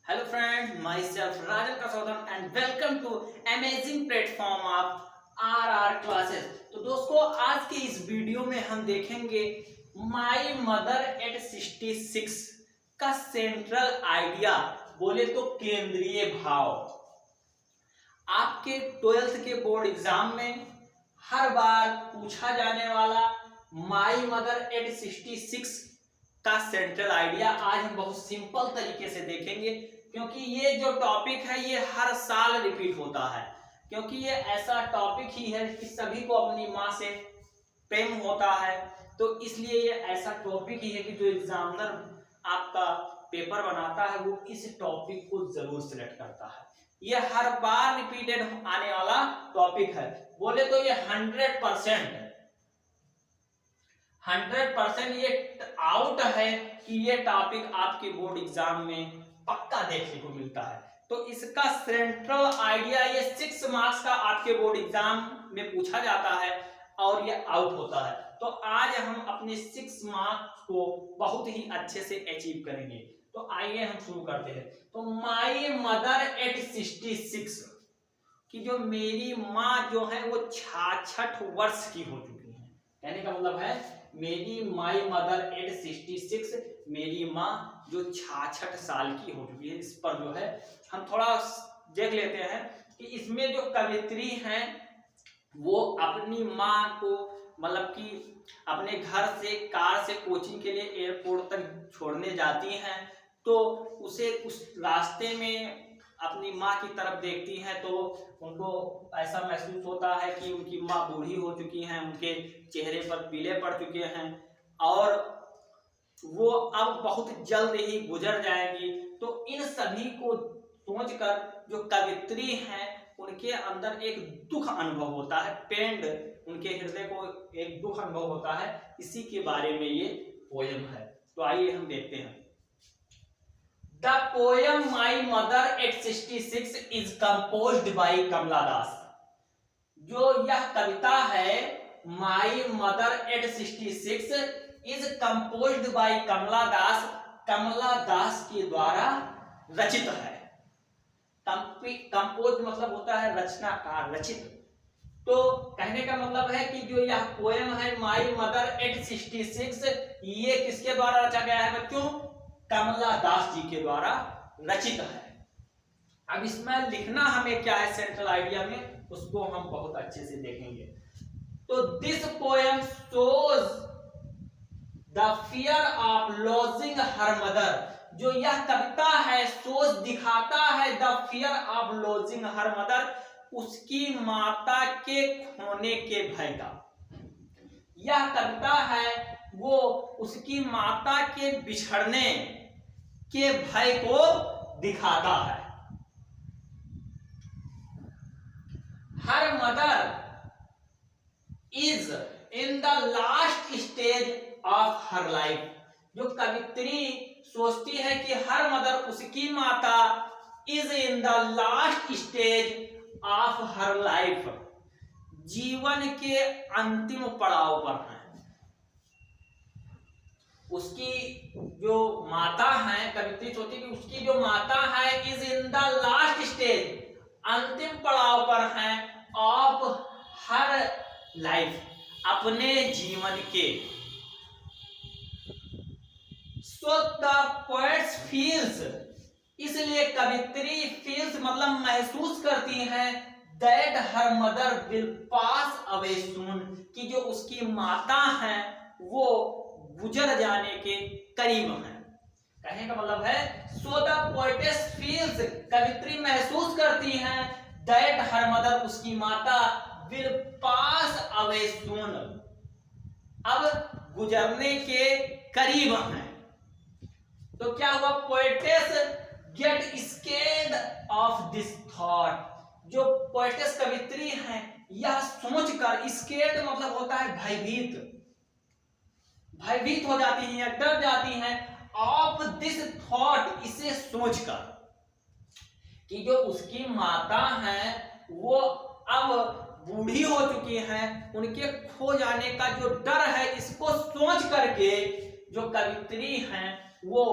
Hello friend, myself Rajan Kasaudan and welcome to amazing platform of RR classes। तो दोस्तों आज के इस वीडियो में हम देखेंगे माई मदर एट 66 का सेंट्रल आइडिया, बोले तो केंद्रीय भाव। आपके 12th के बोर्ड एग्जाम में हर बार पूछा जाने वाला माई मदर एट 66 का सेंट्रल आइडिया आज हम बहुत सिंपल तरीके से देखेंगे, क्योंकि ये जो टॉपिक है ये हर साल रिपीट होता है, क्योंकि ये ऐसा टॉपिक ही है कि सभी को अपनी माँ से प्रेम होता है। तो इसलिए ये ऐसा टॉपिक ही है कि जो एग्जामिनर आपका पेपर बनाता है वो इस टॉपिक को जरूर सिलेक्ट करता है। ये हर बार रिपीटेड आने वाला टॉपिक है, बोले तो ये 100% ये आउट है कि ये टॉपिक आपके बोर्ड एग्जाम में पक्का देखने को मिलता है। तो इसका सेंट्रल आइडिया ये 6 मार्क्स का आपके बोर्ड एग्जाम में पूछा जाता है और ये आउट होता है। तो आज हम अपने 6 मार्क्स को बहुत ही अच्छे से अचीव करेंगे। तो आइए हम शुरू करते हैं। तो माई मदर एट 66 कि जो मेरी माँ जो है वो 66 वर्ष की हो चुकी है। कहने का मतलब है मेरी माई मदर एट 66, मेरी माँ जो 66 साल की हो चुकी है। इस पर जो है हम थोड़ा देख लेते हैं कि इसमें जो कवित्री हैं वो अपनी माँ को मतलब कि अपने घर से कार से कोचिंग के लिए एयरपोर्ट तक छोड़ने जाती हैं, तो उसे उस रास्ते में अपनी माँ की तरफ देखती हैं तो उनको ऐसा महसूस होता है कि उनकी माँ बूढ़ी हो चुकी हैं, उनके चेहरे पर पीले पड़ चुके हैं और वो अब बहुत जल्द ही गुजर जाएंगी। तो इन सभी को सोचकर जो कवित्री हैं उनके अंदर एक दुख अनुभव होता है, पेंड उनके हृदय को एक दुख अनुभव होता है। इसी के बारे में ये पोयम है। तो आइए हम देखते हैं। The poem My Mother at 66 is composed by कमला दास। जो यह कविता है My Mother at 66 is composed by कमला दास, कमला दास के द्वारा रचित है। कंपोज मतलब होता है रचनाकार, रचित। तो कहने का मतलब है कि जो यह पोएम है माई मदर एट 66 ये किसके द्वारा रचा गया है बच्चों? कमला दास जी के द्वारा रचित है। अब इसमें लिखना हमें क्या है सेंट्रल आइडिया में, उसको हम बहुत अच्छे से देखेंगे। तो this poem shows the fear of lodging her mother. जो यह कविता है शोज दिखाता है the fear of lodging her mother, उसकी माता के खोने के भय का। यह कविता है वो उसकी माता के बिछड़ने के भय को दिखाता है। Her mother is in the last stage of her life. जो कवित्री सोचती है कि हर मदर उसकी माता is in the last stage of her life, जीवन के अंतिम पड़ाव पर है। उसकी जो माता है, कवित्री सोचती कि उसकी जो माता है is in the last stage, अंतिम पड़ाव पर है ऑफ हर लाइफ, अपने जीवन के। सो द पोएट्स फील्स, इसलिए कवित्री फील्स मतलब महसूस करती है that her mother will pass away soon, कि जो उसकी माता है वो गुजर जाने के करीब है। कहने का मतलब है सो द पोएटेस फील्स, कवित्री महसूस करती है दैट हर मदर उसकी माता विल पास अवे सून, अब गुजरने के करीब है। तो क्या हुआ? Poetess get scared of this thought. जो पोएटेस कवित्री हैं यह सोचकर, स्केर्ड मतलब होता है भयभीत, भयभीत हो जाती हैं, डर जाती हैं ऑफ दिस थॉट, इसे सोचकर कि जो उसकी माता हैं वो अब बूढ़ी हो चुकी हैं, उनके खो जाने का जो डर है इसको सोच करके जो कवित्री हैं वो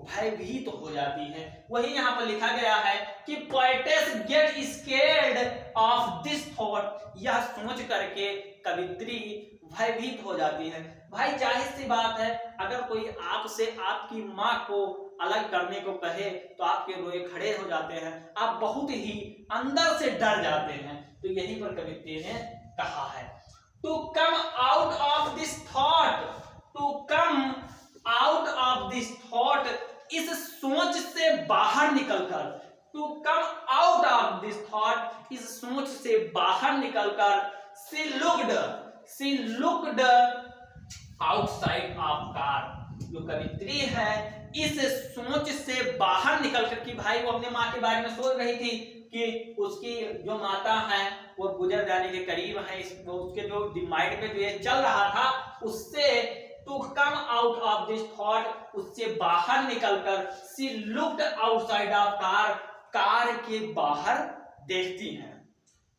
भयभीत हो जाती हैं। वही यहाँ पर लिखा गया है कि poetess get scared of this thought, यह सोच करके कवित्री भयभीत हो जाती है। भाई जाहिर सी बात है, अगर कोई आपसे आपकी माँ को अलग करने को कहे तो आपके रोए खड़े हो जाते हैं, आप बहुत ही अंदर से डर जाते हैं। तो यहीं पर कवित्री ने कहा है to come out of this thought, to come out of this thought, इस सोच से बाहर निकलकर, to come out of this thought, इस सोच से बाहर निकलकर, she looked outside of car, जो कवित्री है इस सोच से बाहर निकलकर कि भाई वो अपने माँ के बारे में सोच रही थी कि उसकी जो माता है वो गुजर जाने के करीब है, उसके जो माइंड में जो ये चल रहा था उससे to come out of this thought, उससे बाहर निकलकर she looked outside of car, car के बाहर देखती हैं,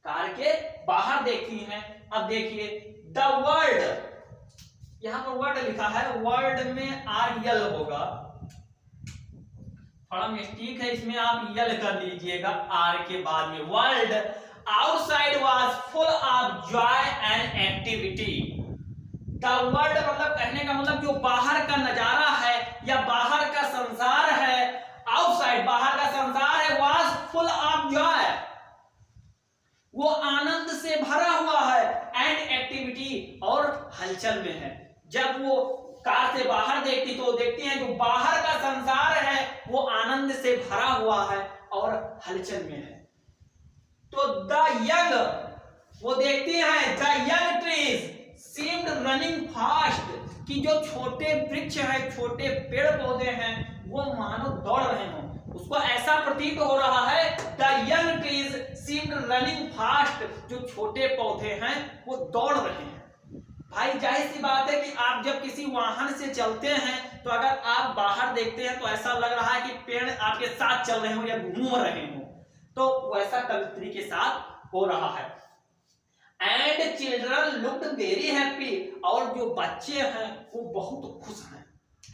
कार के बाहर देखती हैं। अब देखिए द वर्ड, यहां पर वर्ड लिखा है, वर्ड में आर यल होगा, थोड़ा मिस्टेक है इसमें, आप यल कर लीजिएगा आर के बाद में। World outside was full of Joy and activity, the world मतलब कहने का मतलब जो बाहर का नजारा है या बाहर का संसार है, आउटसाइड बाहर का संसार है, वाज फुल ऑफ जॉय, वो आनंद से भरा हुआ है, एंड एक्टिविटी और हलचल में है। जब वो कार से बाहर देखती तो देखती हैं जो बाहर का संसार है वो आनंद से भरा हुआ है और हलचल में है। तो द यंग, वो देखती हैं the young trees seemed running fast, कि जो छोटे वृक्ष हैं, छोटे पेड़ पौधे हैं, वो मानो दौड़ रहे हों, उसको ऐसा प्रतीत हो रहा है the young trees seemed running fast, जो छोटे पौधे हैं वो दौड़ रहे हैं। भाई जाहिर सी बात है कि आप जब किसी वाहन से चलते हैं तो अगर आप बाहर देखते हैं तो ऐसा लग रहा है कि पेड़ आपके साथ चल रहे हो या घूम रहे हो, तो वैसा कवित्री के साथ हो रहा है। And children looked very happy, और जो बच्चे हैं वो बहुत खुश हैं,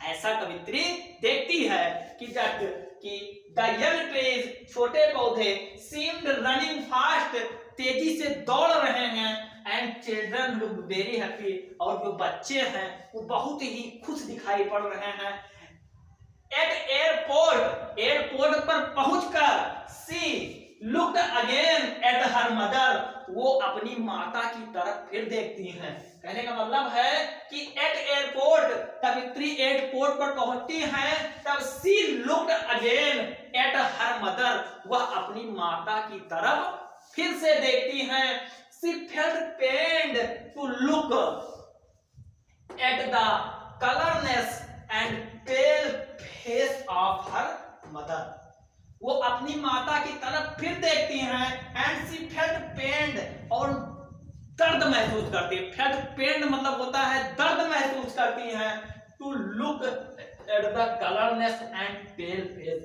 ऐसा कवित्री देखती है कि द यंग ट्रीज, छोटे पौधे, सीम्ड रनिंग फास्ट, तेजी से दौड़ रहे हैं, and children look very happy, और जो बच्चे हैं वो बहुत ही खुश दिखाई पड़ रहे हैं। एट एयरपोर्ट, एयरपोर्ट पर पहुंचकर she looked again at her mother, वो अपनी माता की तरफ फिर देखती हैं। कहने का मतलब है कि एट एयरपोर्ट, कवित्री एयरपोर्ट पर पहुंचती हैं, तब she looked again at her mother, वह अपनी माता की तरफ फिर से देखती हैं। She felt pained to look at the colorless and pale face of her mother. वो अपनी माता की तरफ फिर देखती हैं, and she felt pained, और दर्द महसूस करती है। felt pained मतलब होता है दर्द महसूस करती हैं। to look at the colorless and pale face,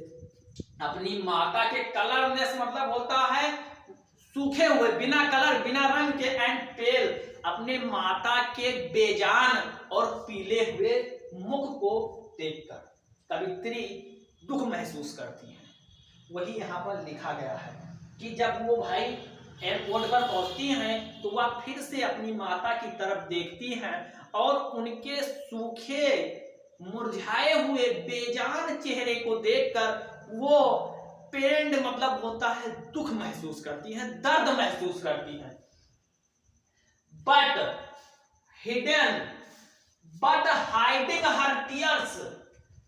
अपनी माता के कलरनेस मतलब होता है सूखे हुए, बिना कलर बिना रंग के, एंड पेल, अपने माता के बेजान और पीले हुए मुख को देखकर कवित्री दुख महसूस करती हैं। वही यहाँ पर लिखा गया है कि जब वो भाई एयरपोर्ट पर पहुंचती हैं तो वह फिर से अपनी माता की तरफ देखती हैं और उनके सूखे मुरझाए हुए बेजान चेहरे को देखकर वो पेंड मतलब होता है दुख महसूस करती हैं, दर्द महसूस करती हैं। बट हाइडिंग हर टीयर्स,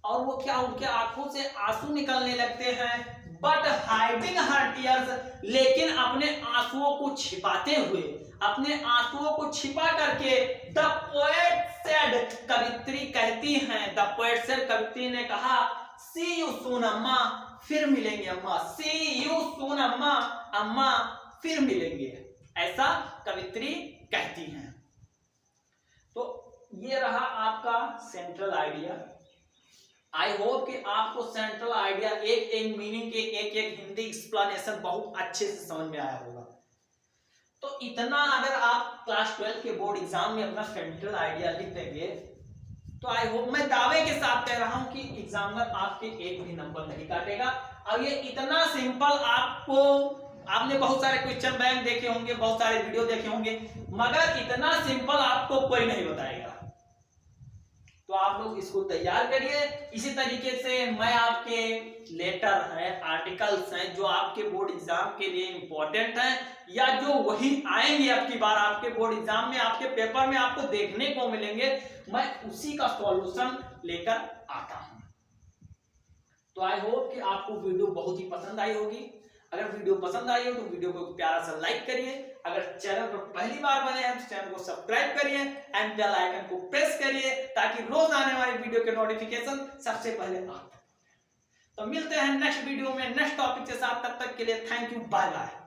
और वो क्या, उनके आंखों से आंसू निकलने लगते हैं। बट हाइडिंग हर टीयर्स, लेकिन अपने आंसुओं को छिपाते हुए, अपने आंसुओं को छिपा करके, द पोएट सेड, कवित्री कहती हैं, द पोएट सेड, कवित्री ने कहा, सी यू सून अम्मा, फिर मिलेंगे अम्मा, सी यू सून अम्मा, अम्मा फिर मिलेंगे, ऐसा कवित्री कहती हैं। तो ये रहा आपका सेंट्रल आइडिया। आई होप कि आपको सेंट्रल आइडिया एक एक मीनिंग के एक एक हिंदी एक्सप्लेनेशन बहुत अच्छे से समझ में आया होगा। तो इतना अगर आप क्लास 12 के बोर्ड एग्जाम में अपना सेंट्रल आइडिया लिख देंगे तो आई होप, मैं दावे के साथ कह रहा हूं कि एग्जामिनर आपके एक भी नंबर नहीं काटेगा। और ये इतना सिंपल, आपने बहुत सारे क्वेश्चन बैंक देखे होंगे, बहुत सारे वीडियो देखे होंगे, मगर इतना सिंपल आपको कोई नहीं बताएगा। तो आप लोग इसको तैयार करिए। इसी तरीके से मैं आपके लेटर है, आर्टिकल्स हैं जो आपके बोर्ड एग्जाम के लिए इंपॉर्टेंट हैं, या जो वही आएंगे अब की बार आपके बोर्ड एग्जाम में, आपके पेपर में आपको देखने को मिलेंगे, मैं उसी का सॉल्यूशन लेकर आता हूं। तो आई होप कि आपको वीडियो बहुत ही पसंद आई होगी। अगर वीडियो पसंद आई हो तो वीडियो को प्यारा सा लाइक करिए। अगर चैनल पर पहली बार बने हैं तो चैनल को सब्सक्राइब करिए एंड बेल आइकन को प्रेस करिए, ताकि रोज आने वाली वीडियो के नोटिफिकेशन सबसे पहले आप तक। तो मिलते हैं नेक्स्ट वीडियो में नेक्स्ट टॉपिक के साथ, तब तक के लिए थैंक यू, बाय बाय।